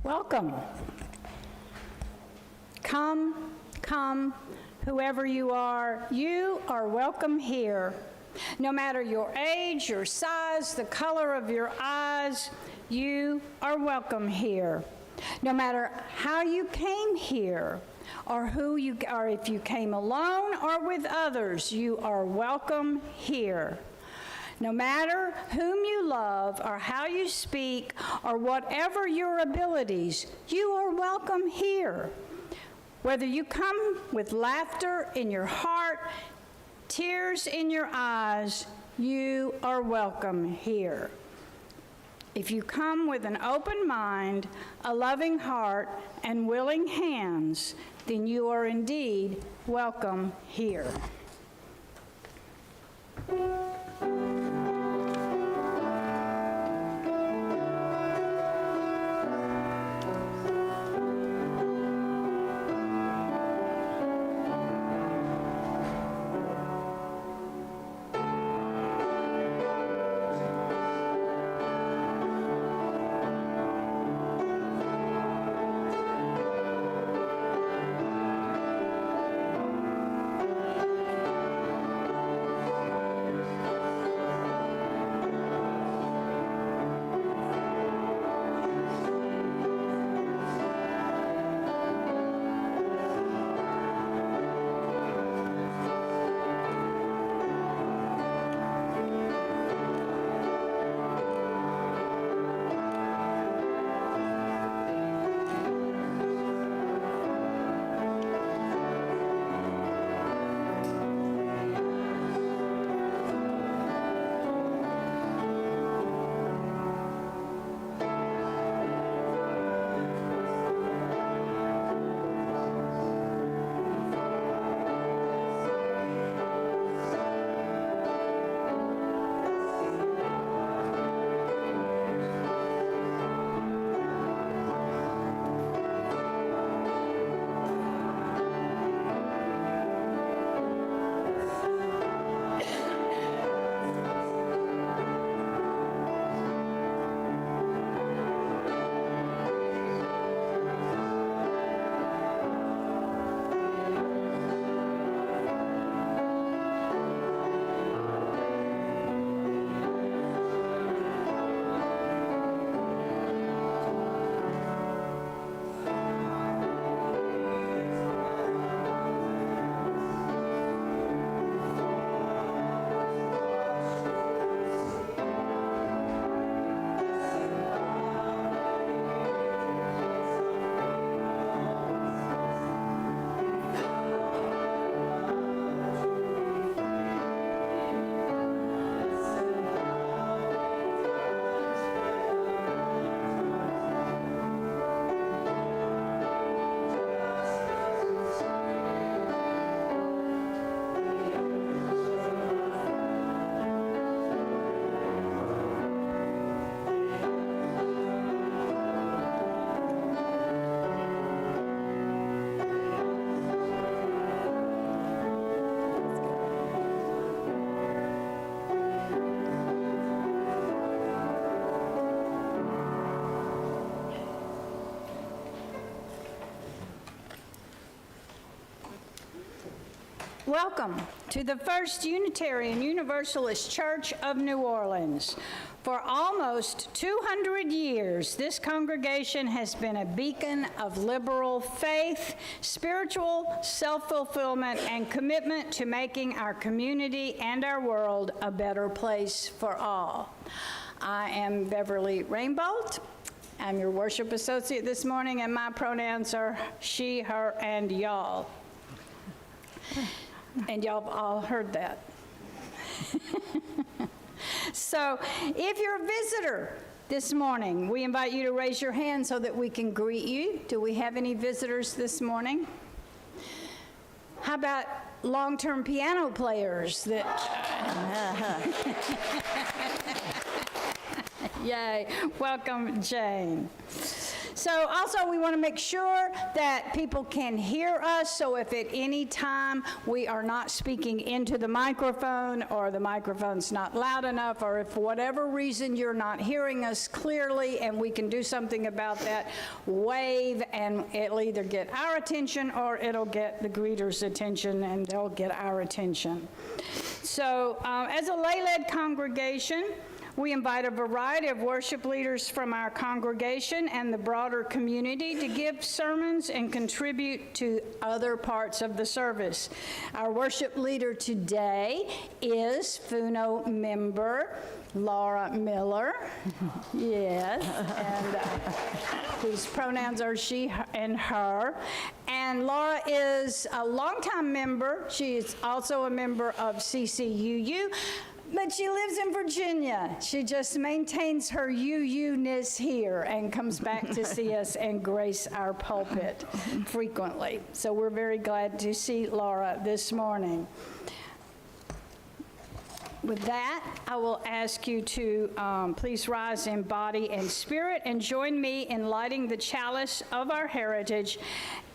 Welcome. Come, whoever you are welcome here. No matter your age, your size, the color of your eyes, you are welcome here. No matter how you came here, or if you came alone or with others, you are welcome here. No matter whom you love or how you speak or whatever your abilities, you are welcome here. Whether you come with laughter in your heart, tears in your eyes, you are welcome here. If you come with an open mind, a loving heart, and willing hands, then you are indeed welcome here. Welcome to the First Unitarian Universalist Church of New Orleans. For almost 200 years, this congregation has been a beacon of liberal faith, spiritual self-fulfillment, and commitment to making our community and our world a better place for all. I am Beverly Rainbolt. I'm your worship associate this morning, and my pronouns are she, her, and y'all. And y'all have all heard that. So if you're a visitor this morning, we invite you to raise your hand so that we can greet you. Do we have any visitors this morning? How about long-term piano players that... Yay. Welcome, Jane. So also, we want to make sure that people can hear us, so if at any time we are not speaking into the microphone, or the microphone's not loud enough, or if for whatever reason you're not hearing us clearly and we can do something about that, wave, and it'll either get our attention or it'll get the greeters' attention, and they'll get our attention. So as a lay-led congregation, we invite a variety of worship leaders from our congregation and the broader community to give sermons and contribute to other parts of the service. Our worship leader today is FUUNO member Laura Miller, yes, and whose pronouns are she and her. And Laura is a longtime member. She is also a member of CCUU, but she lives in Virginia. She just maintains her UU-ness here and comes back to see us and grace our pulpit frequently. So we're very glad to see Laura this morning. With that, I will ask you to please rise in body and spirit and join me in lighting the chalice of our heritage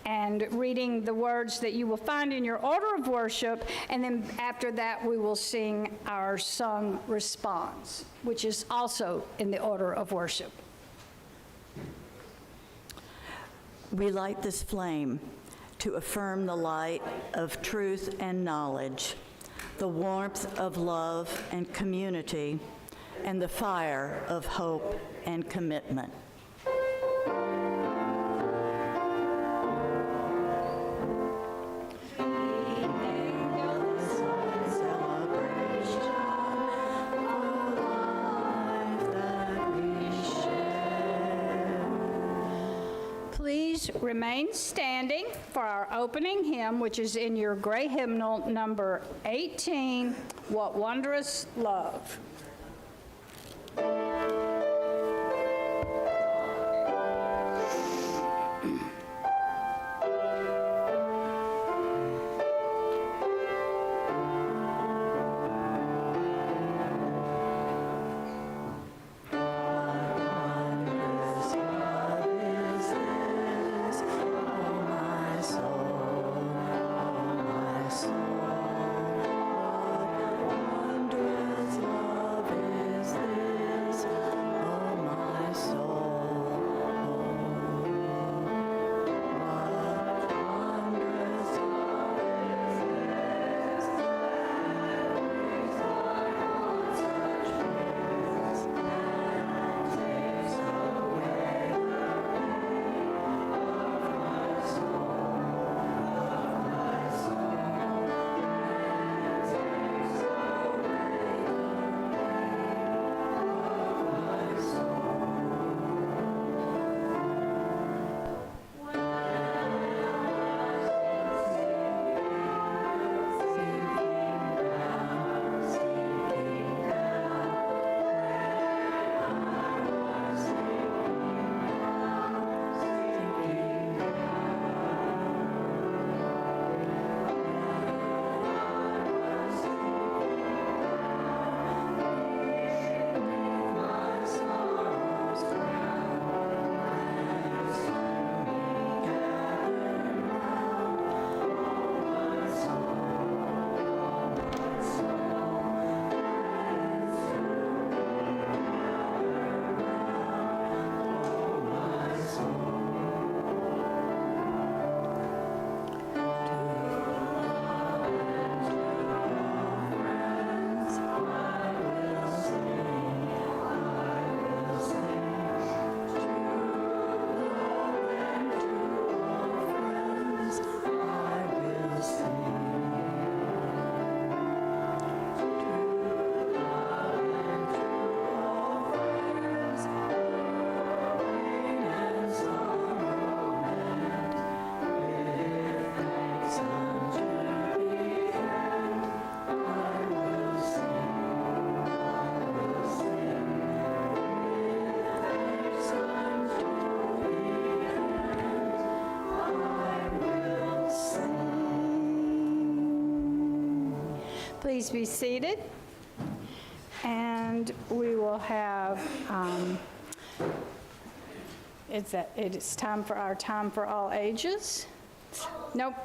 and reading the words that you will find in your order of worship, and then after that we will sing our sung response, which is also in the order of worship. We light this flame to affirm the light of truth and knowledge, the warmth of love and community, and the fire of hope and commitment. Please remain standing for our opening hymn, which is in your gray hymnal, number 18, What Wondrous Love. Please be seated, and we will have It is time for our time for all ages. Nope.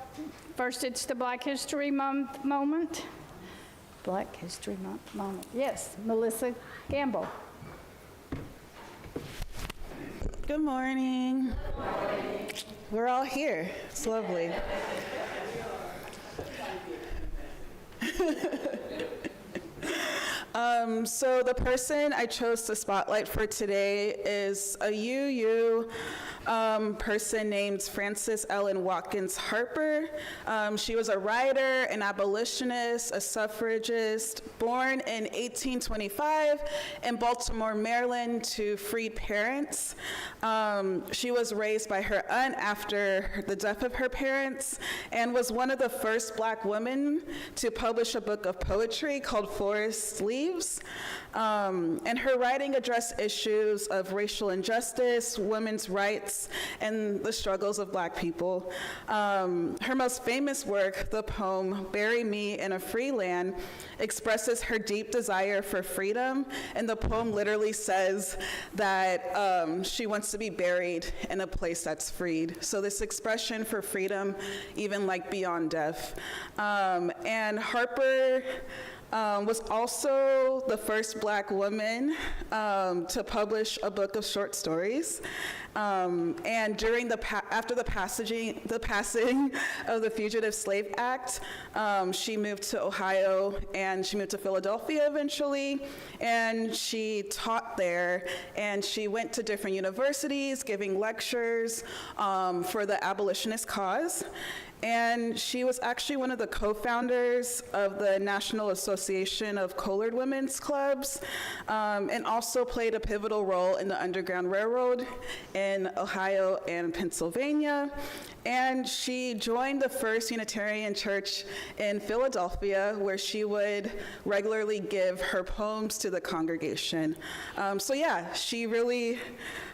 First, it's the Black History Month moment. Black History Month moment. Yes, Melissa Gamble. Good morning. We're all here. It's lovely. So the person I chose to spotlight for today is a UU person named Frances Ellen Watkins Harper. She was a writer, an abolitionist, a suffragist, born in 1825 in Baltimore, Maryland, to freed parents. She was raised by her aunt after the death of her parents and was one of the first Black women to publish a book of poetry called Forest Leaves. And her writing addressed issues of racial injustice, women's rights, and the struggles of Black people. Her most famous work, the poem Bury Me in a Free Land, expresses her deep desire for freedom, and the poem literally says that she wants to be buried in a place that's freed. So this expression for freedom, even like beyond death. And Harper was also the first Black woman to publish a book of short stories. And during after the passing of the Fugitive Slave Act, she moved to Ohio and she moved to Philadelphia eventually, and she taught there, and she went to different universities giving lectures for the abolitionist cause. And she was actually one of the co-founders of the National Association of Colored Women's Clubs, and also played a pivotal role in the Underground Railroad in Ohio and Pennsylvania. And she joined the First Unitarian Church in Philadelphia, where she would regularly give her poems to the congregation. So yeah, she really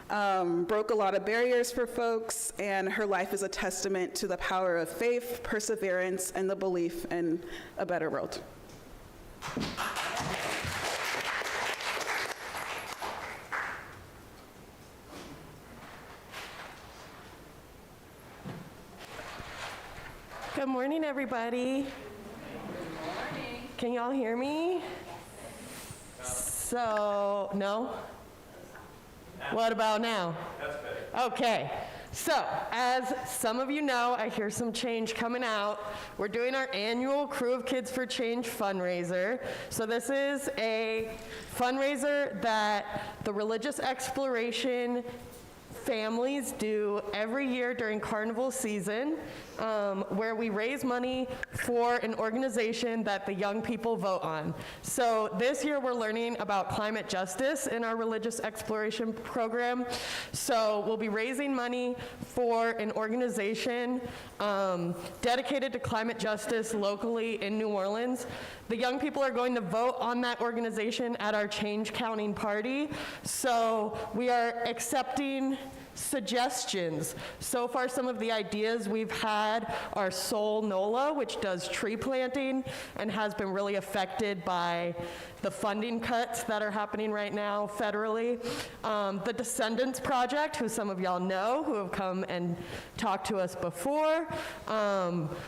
broke a lot of barriers for folks, and her life is a testament to the power of faith, perseverance, and the belief in a better world. Good morning, everybody. Good morning. Can y'all hear me? So, no? What about now? That's better. Okay. So, as some of you know, I hear some change coming out. We're doing our annual Crew of Kids for Change fundraiser. So this is a fundraiser that the religious exploration families do every year during carnival season, where we raise money for an organization that the young people vote on. So this year we're learning about climate justice in our religious exploration program. So we'll be raising money for an organization dedicated to climate justice locally in New Orleans. The young people are going to vote on that organization at our change counting party. So we are accepting suggestions. So far, some of the ideas we've had are Sol NOLA, which does tree planting and has been really affected by the funding cuts that are happening right now federally. The Descendants Project, who some of y'all know, who have come and talked to us before.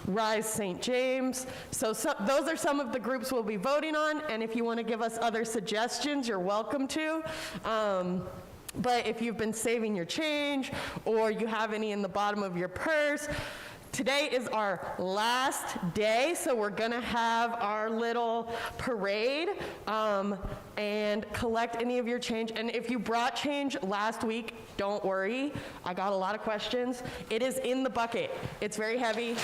Rise St. James. So those are some of the groups we'll be voting on, and if you want to give us other suggestions, you're welcome to. But if you've been saving your change or you have any in the bottom of your purse, today is our last day, so we're gonna have our little parade and collect any of your change. And if you brought change last week, don't worry. I got a lot of questions. It is in the bucket. It's very heavy.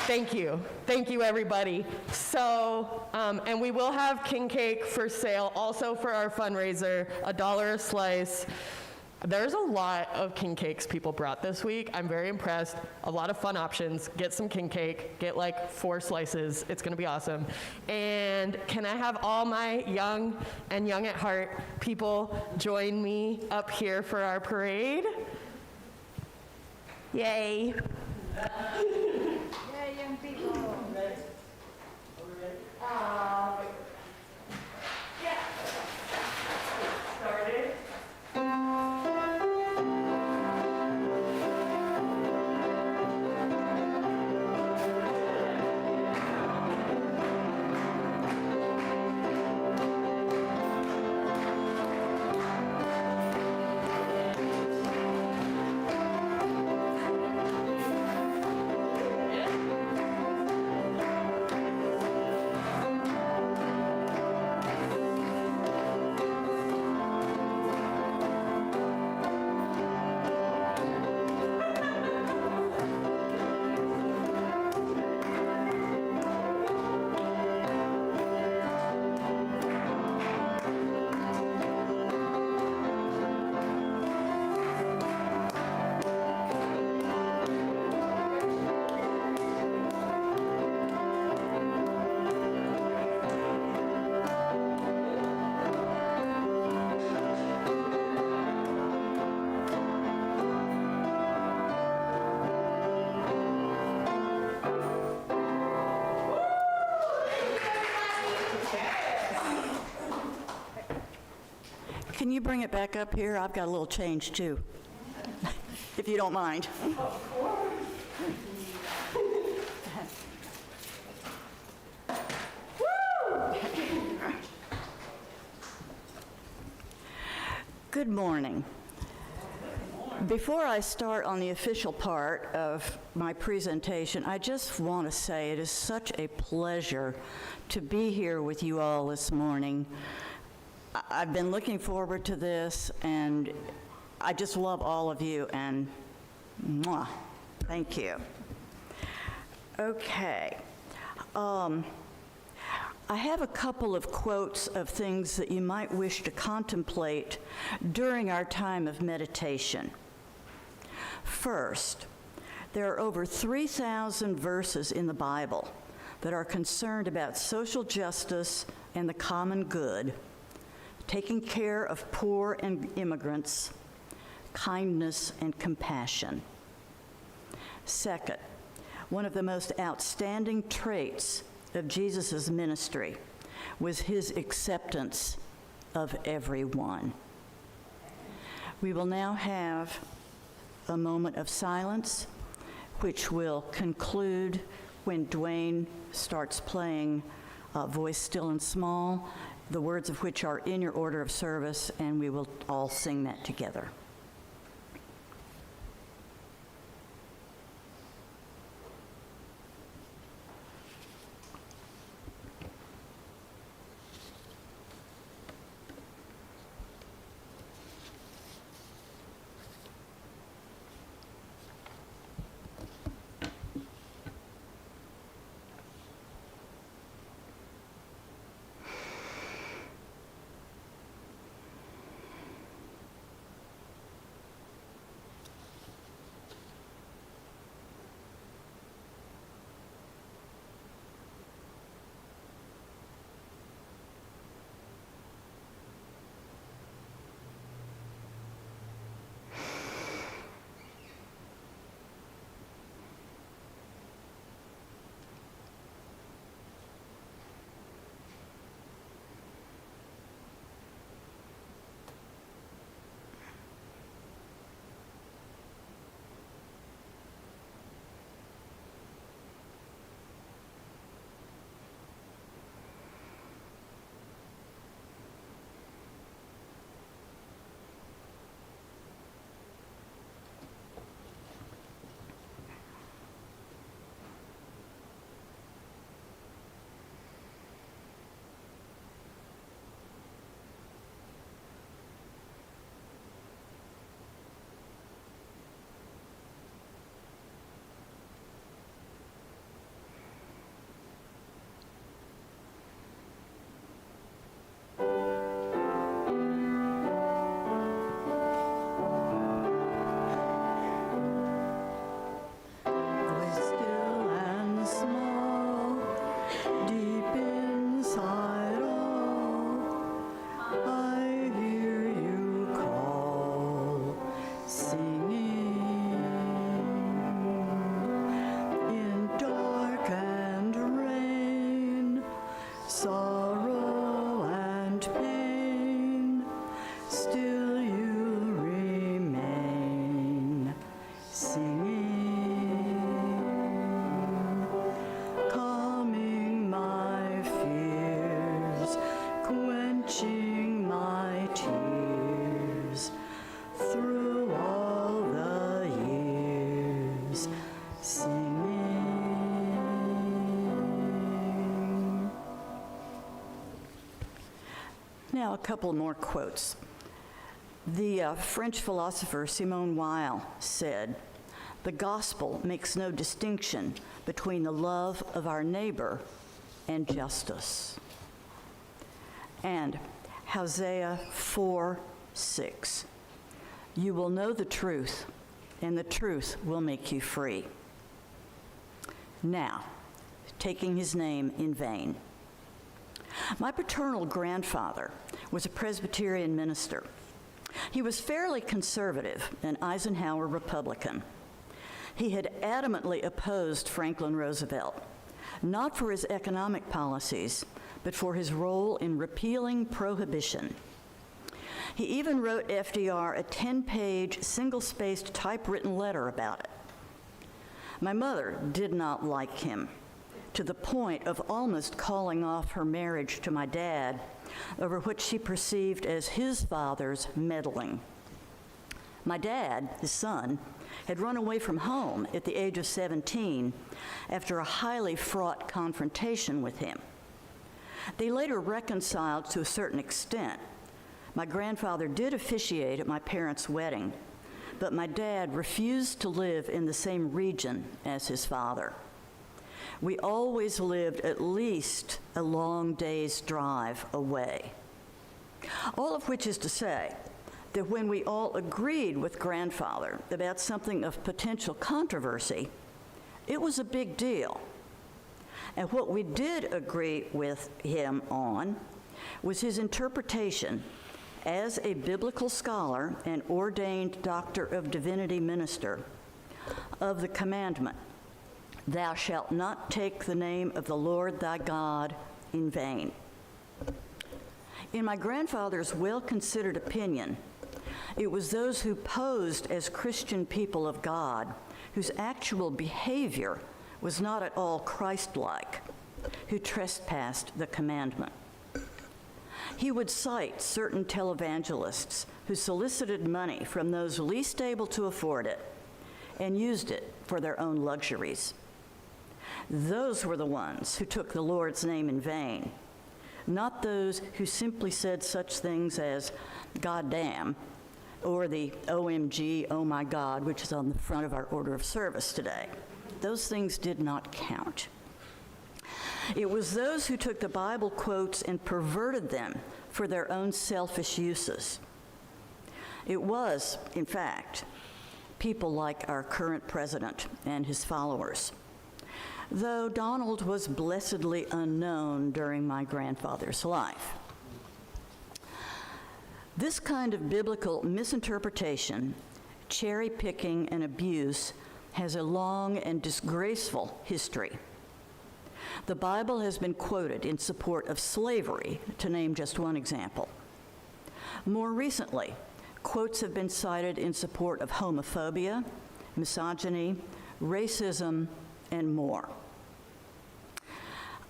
Thank you. Thank you, everybody. So, and we will have king cake for sale also for our fundraiser, $1 a slice. There's a lot of king cakes people brought this week. I'm very impressed. A lot of fun options. Get some king cake. Get like 4 slices. It's going to be awesome. And can I have all my young and young at heart people join me up here for our parade? Yay. Yay, young people. Yeah. Started. Can you bring it back up here? I've got a little change too, if you don't mind. Good morning. Before I start on the official part of my presentation, I just want to say it is such a pleasure to be here with you all this morning. I've been looking forward to this, and I just love all of you, and mwah, thank you. Okay. I have a couple of quotes of things that you might wish to contemplate during our time of meditation. First, there are over 3,000 verses in the Bible that are concerned about social justice and the common good, taking care of poor and immigrants, kindness and compassion. Second, one of the most outstanding traits of Jesus' ministry was his acceptance of everyone. We will now have a moment of silence, which will conclude when Dwayne starts playing Voice Still and Small, the words of which are in your order of service, and we will all sing that together. Sorrow and pain, still you remain, singing, calming my fears, quenching my tears, through all the years, singing. Now, a couple more quotes. The French philosopher Simone Weil said, "The gospel makes no distinction between the love of our neighbor and justice." And Hosea 4:6, "You will know the truth, and the truth will make you free." Now, taking his name in vain. My paternal grandfather was a Presbyterian minister. He was fairly conservative, an Eisenhower Republican. He had adamantly opposed Franklin Roosevelt, not for his economic policies, but for his role in repealing prohibition. He even wrote FDR a 10-page, single-spaced typewritten letter about it. My mother did not like him, to the point of almost calling off her marriage to my dad over what she perceived as his father's meddling. My dad, his son, had run away from home at the age of 17 after a highly fraught confrontation with him. They later reconciled to a certain extent. My grandfather did officiate at my parents' wedding, but my dad refused to live in the same region as his father. We always lived at least a long day's drive away. All of which is to say that when we all agreed with grandfather about something of potential controversy, it was a big deal. And what we did agree with him on was his interpretation as a biblical scholar and ordained doctor of divinity minister of the commandment, "Thou shalt not take the name of the Lord thy God in vain." In my grandfather's well-considered opinion, it was those who posed as Christian people of God, whose actual behavior was not at all Christ-like, who trespassed the commandment. He would cite certain televangelists who solicited money from those least able to afford it and used it for their own luxuries. Those were the ones who took the Lord's name in vain, not those who simply said such things as "God damn," or the OMG, oh my God, which is on the front of our order of service today. Those things did not count. It was those who took the Bible quotes and perverted them for their own selfish uses. It was, in fact, people like our current president and his followers, though Donald was blessedly unknown during my grandfather's life. This kind of biblical misinterpretation, cherry-picking, and abuse has a long and disgraceful history. The Bible has been quoted in support of slavery, to name just one example. More recently, quotes have been cited in support of homophobia, misogyny, racism, and more.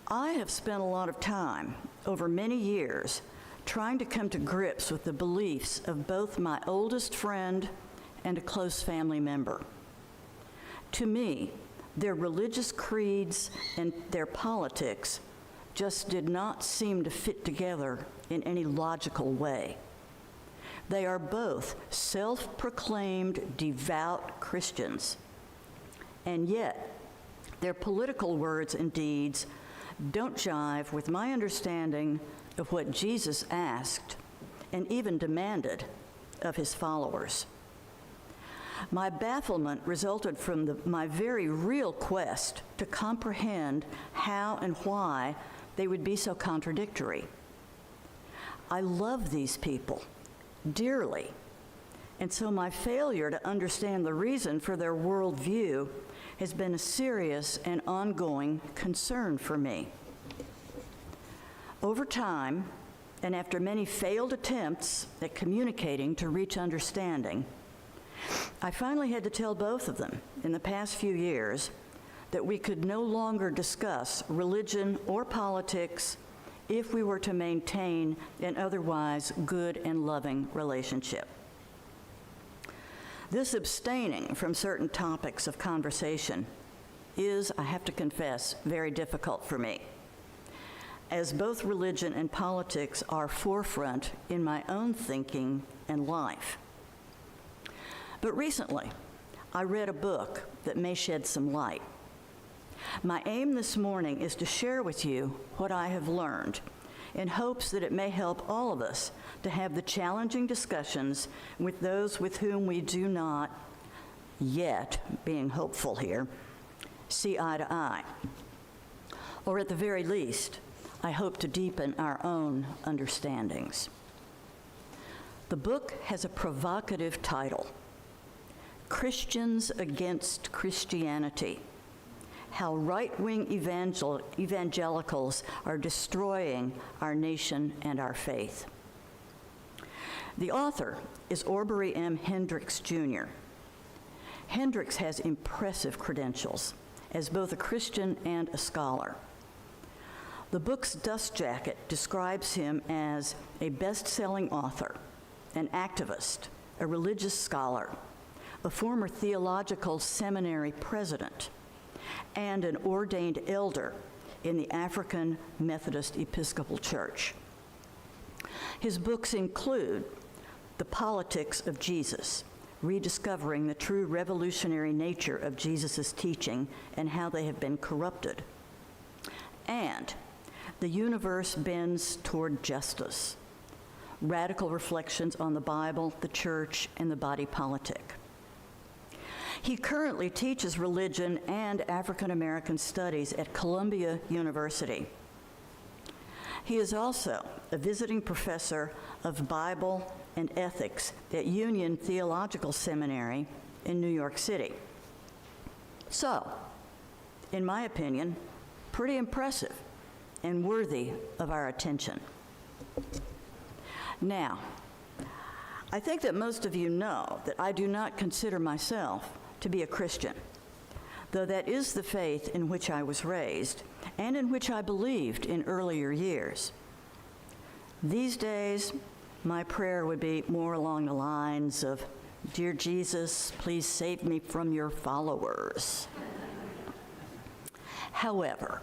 I have spent a lot of time over many years trying to come to grips with the beliefs of both my oldest friend and a close family member. To me, their religious creeds and their politics just did not seem to fit together in any logical way. They are both self-proclaimed devout Christians, and yet their political words and deeds don't jive with my understanding of what Jesus asked and even demanded of his followers. My bafflement resulted from my very real quest to comprehend how and why they would be so contradictory. I love these people dearly, and so my failure to understand the reason for their worldview has been a serious and ongoing concern for me. Over time, and after many failed attempts at communicating to reach understanding, I finally had to tell both of them in the past few years that we could no longer discuss religion or politics if we were to maintain an otherwise good and loving relationship. This abstaining from certain topics of conversation is, I have to confess, very difficult for me, as both religion and politics are forefront in my own thinking and life. But recently, I read a book that may shed some light. My aim this morning is to share with you what I have learned in hopes that it may help all of us to have the challenging discussions with those with whom we do not yet, being hopeful here, see eye to eye. Or at the very least, I hope to deepen our own understandings. The book has a provocative title, Christians Against Christianity: How Right-Wing Evangelicals Are Destroying Our Nation and Our Faith. The author is Orbery M. Hendricks, Jr. Hendricks has impressive credentials as both a Christian and a scholar. The book's dust jacket describes him as a best-selling author, an activist, a religious scholar, a former theological seminary president, and an ordained elder in the African Methodist Episcopal Church. His books include The Politics of Jesus, rediscovering the true revolutionary nature of Jesus' teaching and how they have been corrupted, and The Universe Bends Toward Justice, radical reflections on the Bible, the church, and the body politic. He currently teaches religion and African American studies at Columbia University. He is also a visiting professor of Bible and ethics at Union Theological Seminary in New York City. So, in my opinion, pretty impressive and worthy of our attention. Now, I think that most of you know that I do not consider myself to be a Christian, though that is the faith in which I was raised and in which I believed in earlier years. These days, my prayer would be more along the lines of, "Dear Jesus, please save me from your followers." However,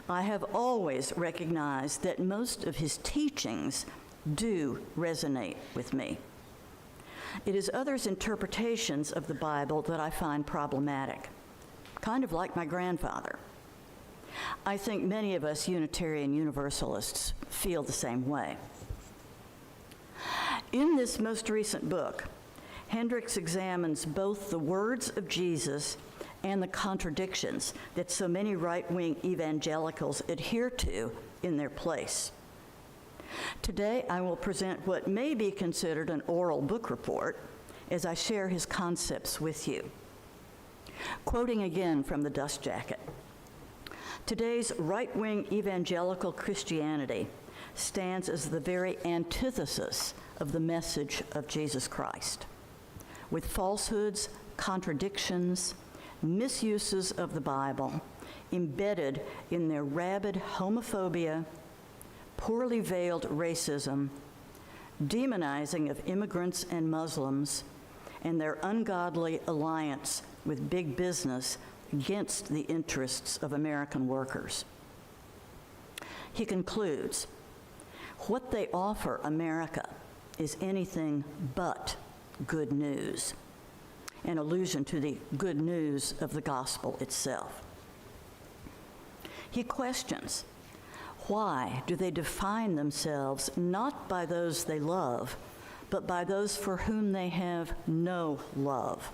I have always recognized that most of his teachings do resonate with me. It is others' interpretations of the Bible that I find problematic, kind of like my grandfather. I think many of us Unitarian Universalists feel the same way. In this most recent book, Hendricks examines both the words of Jesus and the contradictions that so many right-wing evangelicals adhere to in their place. Today, I will present what may be considered an oral book report as I share his concepts with you. Quoting again from the dust jacket, "Today's right-wing evangelical Christianity stands as the very antithesis of the message of Jesus Christ, with falsehoods, contradictions, misuses of the Bible embedded in their rabid homophobia, poorly veiled racism, demonizing of immigrants and Muslims, and their ungodly alliance with big business against the interests of American workers." He concludes, "What they offer America is anything but good news," an allusion to the good news of the gospel itself. He questions, why do they define themselves not by those they love, but by those for whom they have no love,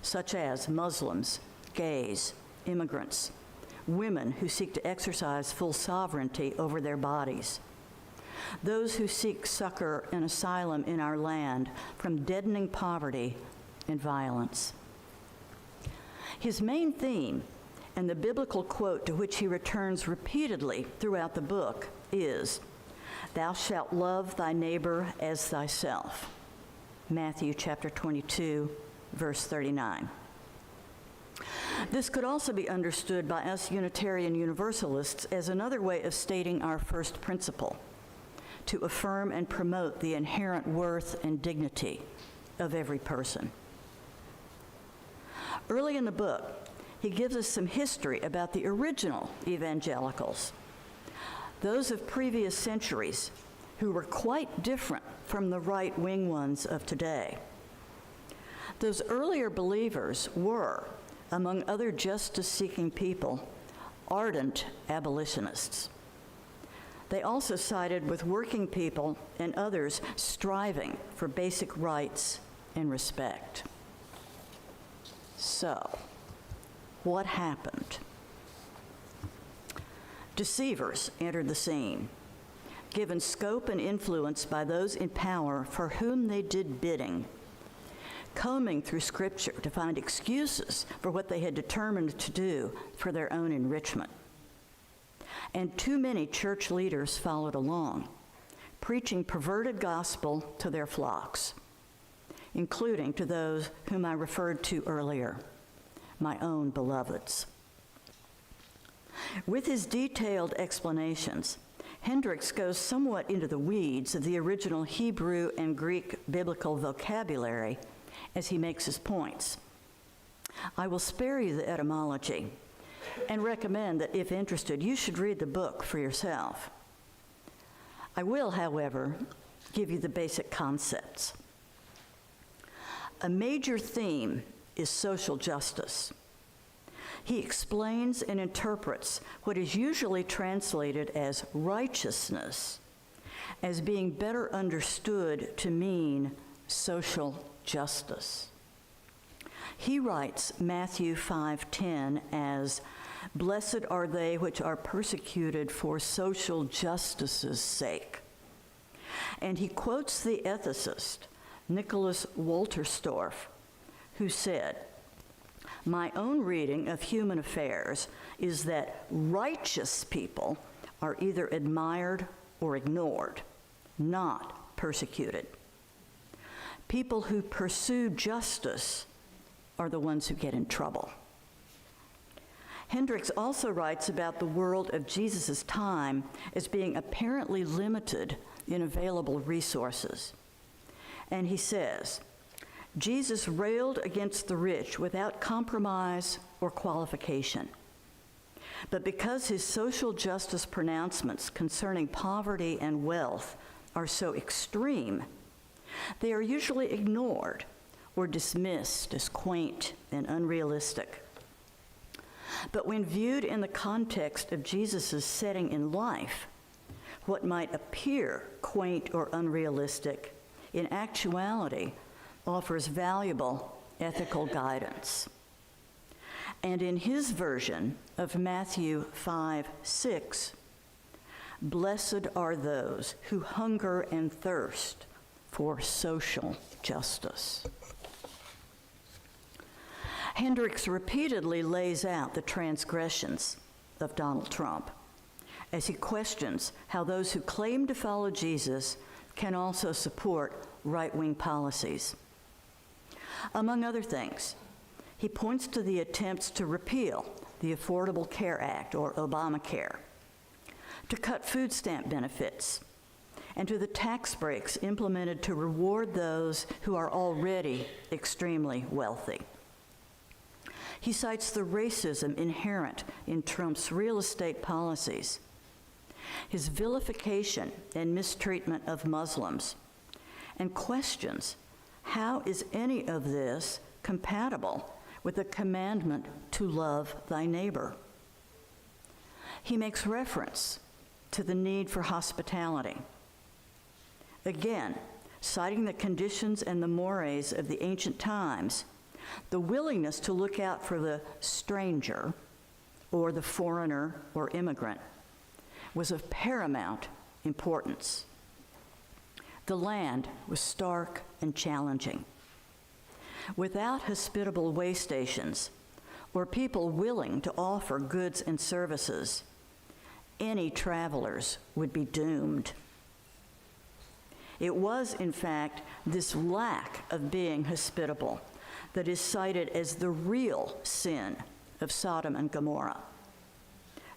such as Muslims, gays, immigrants, women who seek to exercise full sovereignty over their bodies, those who seek succor and asylum in our land from deadening poverty and violence. His main theme, and the biblical quote to which he returns repeatedly throughout the book, is, "Thou shalt love thy neighbor as thyself." Matthew chapter 22, verse 39. This could also be understood by us Unitarian Universalists as another way of stating our first principle, to affirm and promote the inherent worth and dignity of every person. Early in the book, he gives us some history about the original evangelicals, those of previous centuries who were quite different from the right-wing ones of today. Those earlier believers were, among other justice-seeking people, ardent abolitionists. They also sided with working people and others striving for basic rights and respect. So, what happened? Deceivers entered the scene, given scope and influence by those in power for whom they did bidding, combing through Scripture to find excuses for what they had determined to do for their own enrichment. And too many church leaders followed along, preaching perverted gospel to their flocks, including to those whom I referred to earlier, my own beloveds. With his detailed explanations, Hendricks goes somewhat into the weeds of the original Hebrew and Greek biblical vocabulary as he makes his points. I will spare you the etymology and recommend that, if interested, you should read the book for yourself. I will, however, give you the basic concepts. A major theme is social justice. He explains and interprets what is usually translated as righteousness as being better understood to mean social justice. He writes Matthew 5:10 as, "Blessed are they which are persecuted for social justice's sake." And he quotes the ethicist Nicholas Wolterstorff, who said, "My own reading of human affairs is that righteous people are either admired or ignored, not persecuted. People who pursue justice are the ones who get in trouble." Hendricks also writes about the world of Jesus' time as being apparently limited in available resources. And he says, Jesus railed against the rich without compromise or qualification. But because his social justice pronouncements concerning poverty and wealth are so extreme, they are usually ignored or dismissed as quaint and unrealistic. But when viewed in the context of Jesus' setting in life, what might appear quaint or unrealistic, in actuality, offers valuable ethical guidance. And in his version of Matthew 5:6, "Blessed are those who hunger and thirst for social justice." Hendricks repeatedly lays out the transgressions of Donald Trump as he questions how those who claim to follow Jesus can also support right-wing policies. Among other things, he points to the attempts to repeal the Affordable Care Act, or Obamacare, to cut food stamp benefits, and to the tax breaks implemented to reward those who are already extremely wealthy. He cites the racism inherent in Trump's real estate policies, his vilification and mistreatment of Muslims, and questions how is any of this compatible with the commandment to love thy neighbor. He makes reference to the need for hospitality. Again, citing the conditions and the mores of the ancient times, the willingness to look out for the stranger or the foreigner or immigrant was of paramount importance. The land was stark and challenging. Without hospitable way stations or people willing to offer goods and services, any travelers would be doomed. It was, in fact, this lack of being hospitable that is cited as the real sin of Sodom and Gomorrah,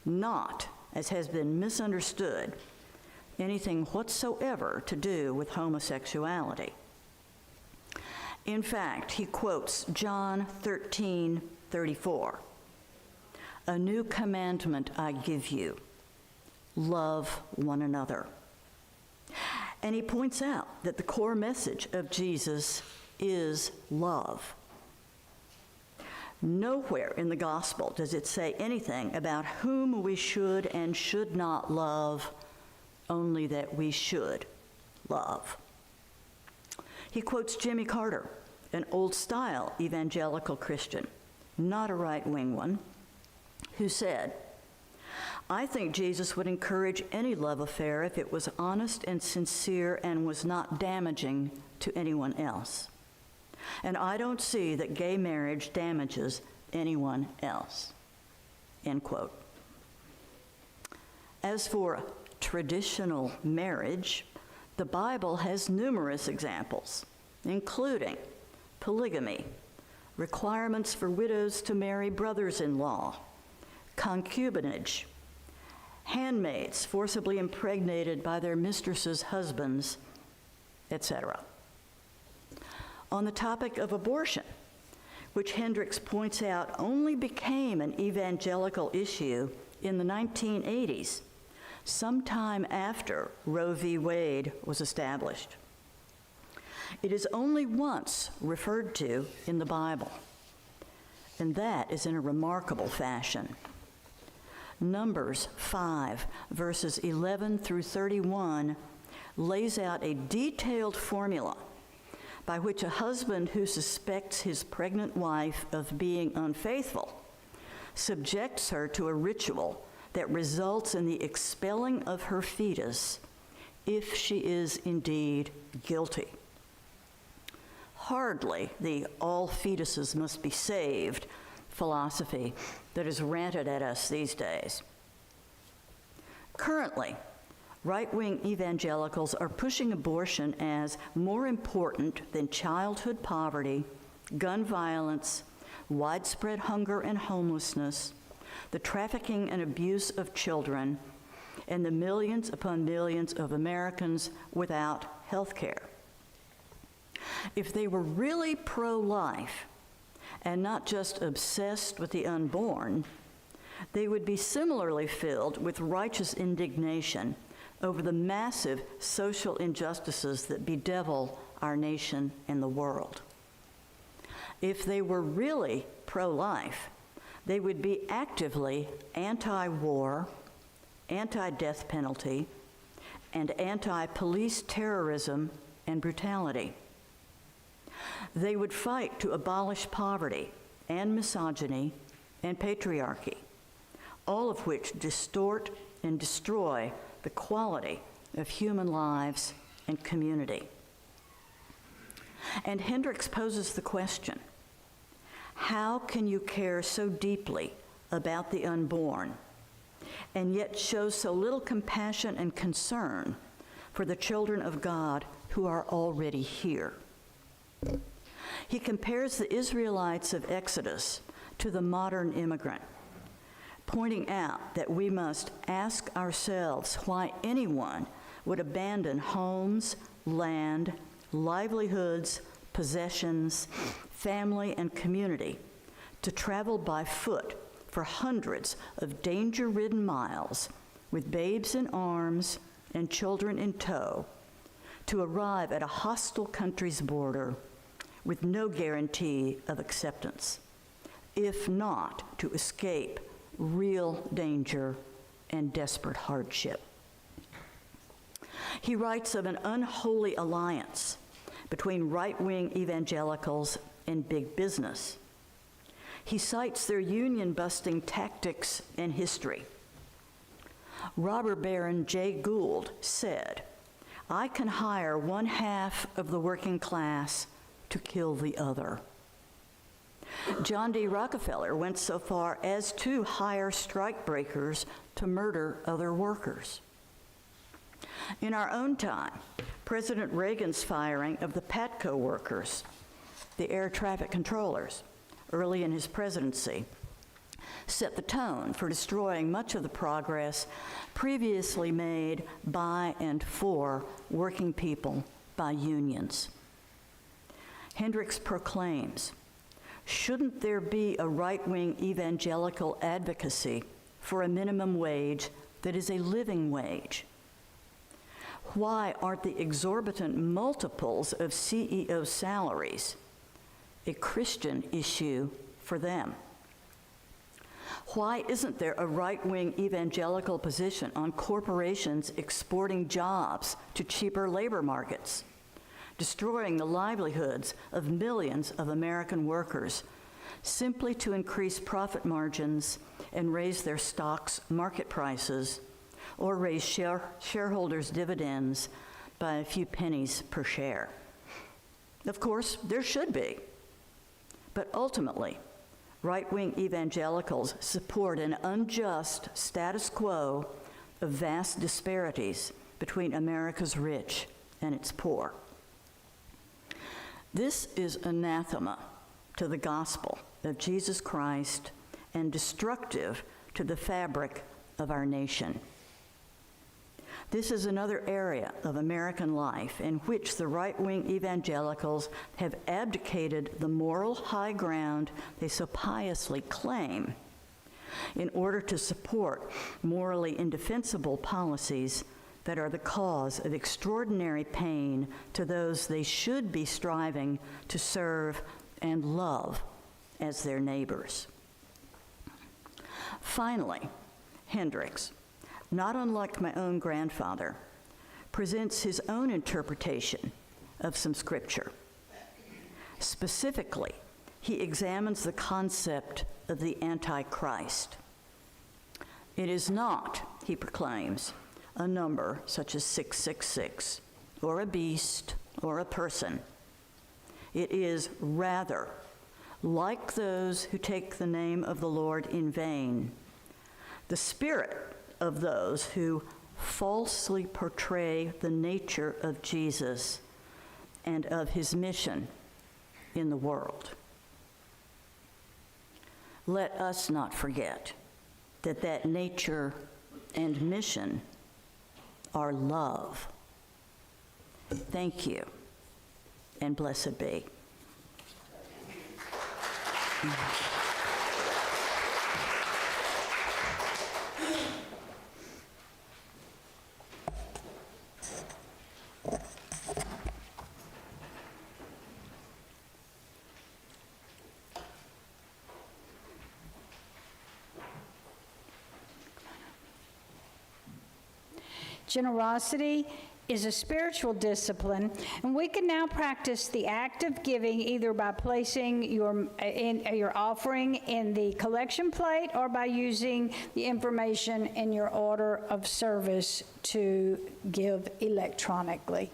not, as has been misunderstood, anything whatsoever to do with homosexuality. In fact, he quotes John 13:34, "A new commandment I give you, love one another." And he points out that the core message of Jesus is love. Nowhere in the gospel does it say anything about whom we should and should not love, only that we should love. He quotes Jimmy Carter, an old-style evangelical Christian, not a right-wing one, who said, "I think Jesus would encourage any love affair if it was honest and sincere and was not damaging to anyone else. And I don't see that gay marriage damages anyone else." End quote. As for traditional marriage, The Bible has numerous examples, including polygamy, requirements for widows to marry brothers-in-law, concubinage, handmaids forcibly impregnated by their mistresses' husbands, etc. On the topic of abortion, which Hendricks points out only became an evangelical issue in the 1980s, sometime after Roe v. Wade was established. It is only once referred to in the Bible, and that is in a remarkable fashion. Numbers 5, verses 11 through 31, lays out a detailed formula by which a husband who suspects his pregnant wife of being unfaithful subjects her to a ritual that results in the expelling of her fetus if she is indeed guilty. Hardly the all fetuses must be saved philosophy that is ranted at us these days. Currently, right-wing evangelicals are pushing abortion as more important than childhood poverty, gun violence, widespread hunger and homelessness, the trafficking and abuse of children, and the millions upon millions of Americans without health care. If they were really pro-life and not just obsessed with the unborn, they would be similarly filled with righteous indignation over the massive social injustices that bedevil our nation and the world. If they were really pro-life, they would be actively anti-war, anti-death penalty, and anti-police terrorism and brutality. They would fight to abolish poverty and misogyny and patriarchy, all of which distort and destroy the quality of human lives and community. And Hendricks poses the question, how can you care so deeply about the unborn and yet show so little compassion and concern for the children of God who are already here? He compares the Israelites of Exodus to the modern immigrant, pointing out that we must ask ourselves why anyone would abandon homes, land, livelihoods, possessions, family, and community to travel by foot for hundreds of danger-ridden miles with babes in arms and children in tow to arrive at a hostile country's border with no guarantee of acceptance, if not to escape real danger and desperate hardship. He writes of an unholy alliance between right-wing evangelicals and big business. He cites their union-busting tactics and history. Robber Baron Jay Gould said, "I can hire one half of the working class to kill the other." John D. Rockefeller went so far as to hire strikebreakers to murder other workers. In our own time, President Reagan's firing of the PATCO workers, the air traffic controllers, early in his presidency, set the tone for destroying much of the progress previously made by and for working people by unions. Hendricks proclaims, shouldn't there be a right-wing evangelical advocacy for a minimum wage that is a living wage? Why aren't the exorbitant multiples of CEO salaries a Christian issue for them? Why isn't there a right-wing evangelical position on corporations exporting jobs to cheaper labor markets, destroying the livelihoods of millions of American workers simply to increase profit margins and raise their stocks' market prices, or raise shareholders' dividends by a few pennies per share? Of course, there should be. But ultimately, right-wing evangelicals support an unjust status quo of vast disparities between America's rich and its poor. This is anathema to the gospel of Jesus Christ and destructive to the fabric of our nation. This is another area of American life in which the right-wing evangelicals have abdicated the moral high ground they so piously claim in order to support morally indefensible policies that are the cause of extraordinary pain to those they should be striving to serve and love as their neighbors. Finally, Hendricks, not unlike my own grandfather, presents his own interpretation of some scripture. Specifically, he examines the concept of the Antichrist. It is not, he proclaims, a number such as 666, or a beast, or a person. It is rather, like those who take the name of the Lord in vain, the spirit of those who falsely portray the nature of Jesus and of his mission in the world. Let us not forget that nature and mission are love. Thank you, and blessed be. Generosity is a spiritual discipline, and we can now practice the act of giving either by placing your offering in the collection plate or by using the information in your order of service to give electronically.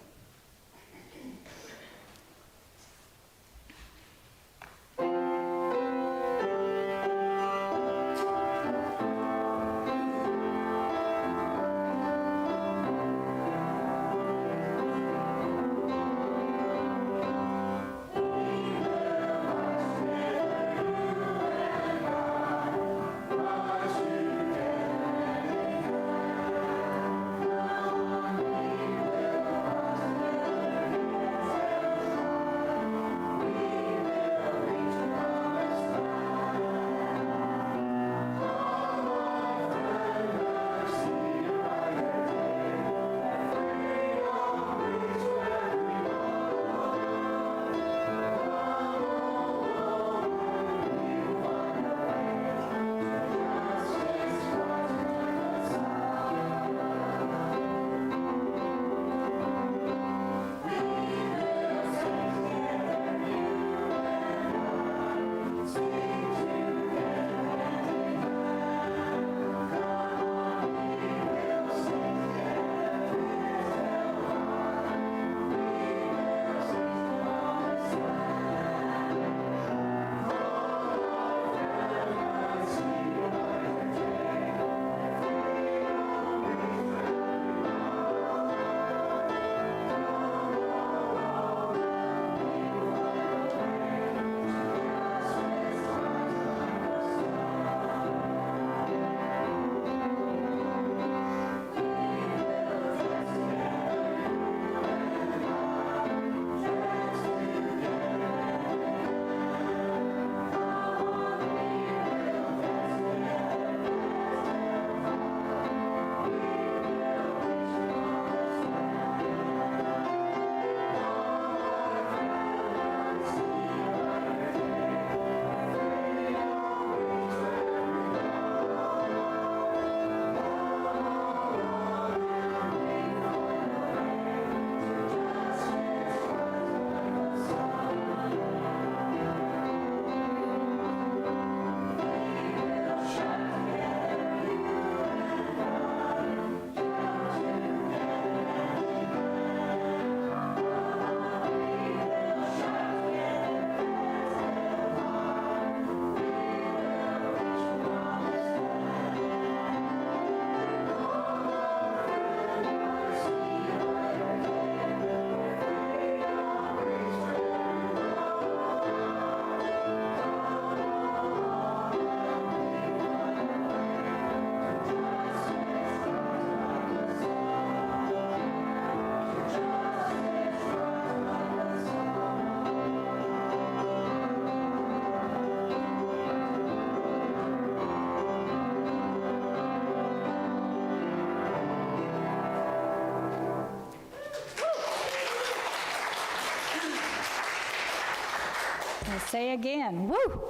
Say again, woo!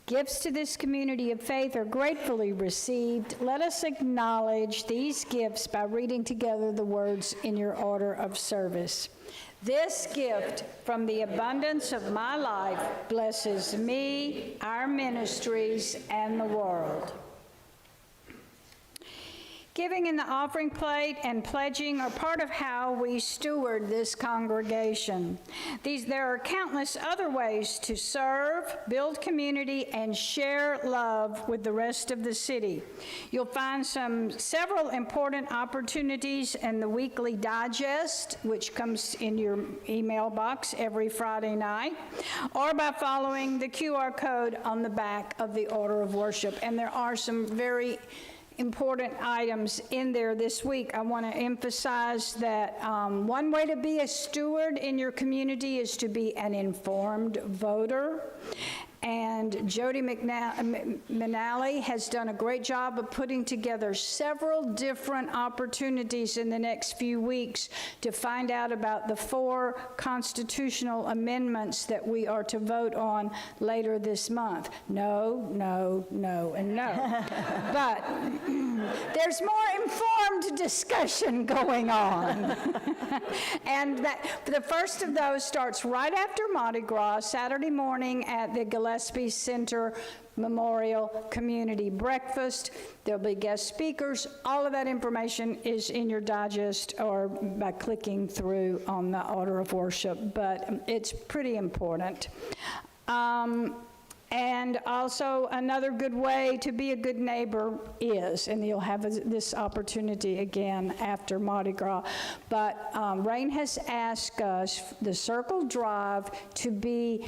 Gifts to this community of faith are gratefully received. Let us acknowledge these gifts by reading together the words in your order of service. This gift from the abundance of my life blesses me, our ministries, and the world. Giving in the offering plate and pledging are part of how we steward this congregation. There are countless other ways to serve, build community, and share love with the rest of the city. You'll find several important opportunities in the weekly digest, which comes in your email box every Friday night, or by following the QR code on the back of the order of worship. And there are some very important items in there this week. I want to emphasize that one way to be a steward in your community is to be an informed voter. And Jody McNally has done a great job of putting together several different opportunities in the next few weeks to find out about the 4 constitutional amendments that we are to vote on later this month. No, no, no, and no. But there's more informed discussion going on. And the first of those starts right after Mardi Gras, Saturday morning at the Gillespie Center Memorial Community Breakfast. There'll be guest speakers. All of that information is in your digest or by clicking through on the order of worship, but it's pretty important. And also another good way to be a good neighbor is, and you'll have this opportunity again after Mardi Gras, but Rain has asked us, the Circle Drive, to be,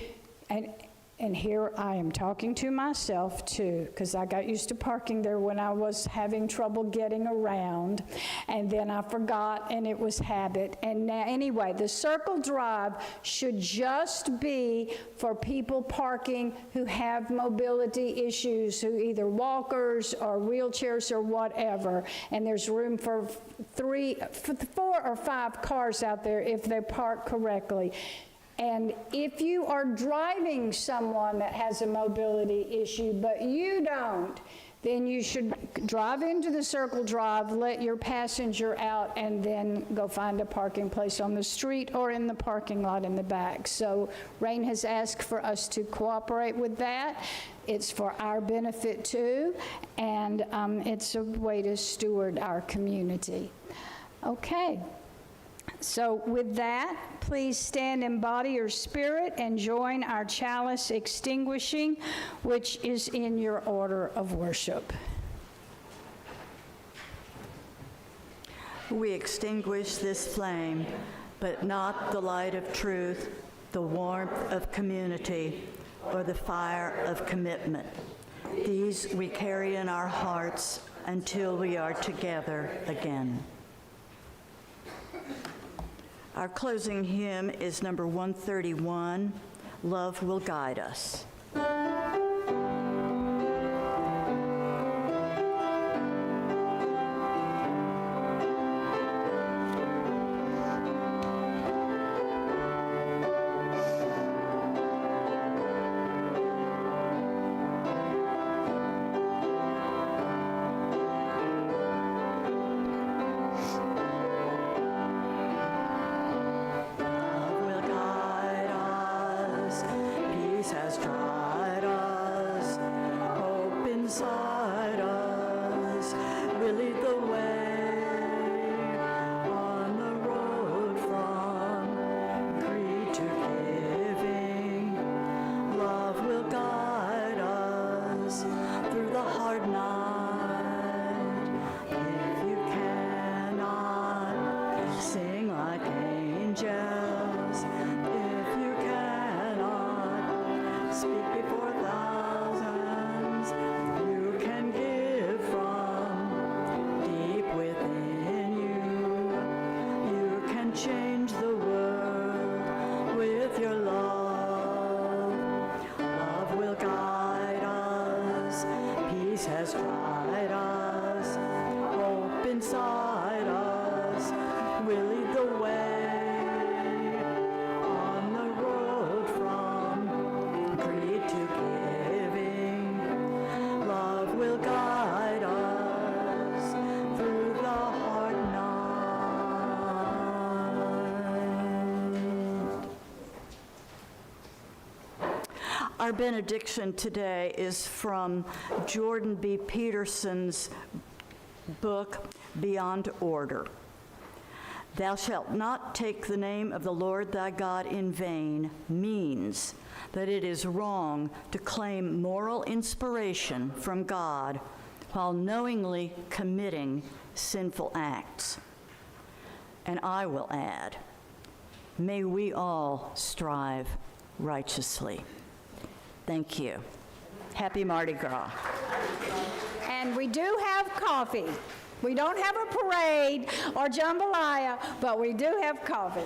and here I am talking to myself too, because I got used to parking there when I was having trouble getting around, and then I forgot, and it was habit. And now, anyway, the Circle Drive should just be for people parking who have mobility issues, who either walkers or wheelchairs or whatever. And there's room for 4 or 5 cars out there if they park correctly. And if you are driving someone that has a mobility issue, but you don't, then you should drive into the Circle Drive, let your passenger out, and then go find a parking place on the street or in the parking lot in the back. So Rain has asked for us to cooperate with that. It's for our benefit too, and it's a way to steward our community. Okay. So with that, please stand in body or spirit and join our chalice extinguishing, which is in your order of worship. We extinguish this flame, but not the light of truth, the warmth of community, or the fire of commitment. These we carry in our hearts until we are together again. Our closing hymn is number 131, Love Will Guide Us. Change. grace has dried us, hope inside us will lead the way on the road from creed to giving. Love will guide us through the hard night. Our benediction today is from Jordan B. Peterson's book, Beyond Order. Thou shalt not take the name of the Lord thy God in vain means that it is wrong to claim moral inspiration from God while knowingly committing sinful acts. And I will add, may we all strive righteously. Thank you. Happy Mardi Gras. And we do have coffee. We don't have a parade or jambalaya, but we do have coffee.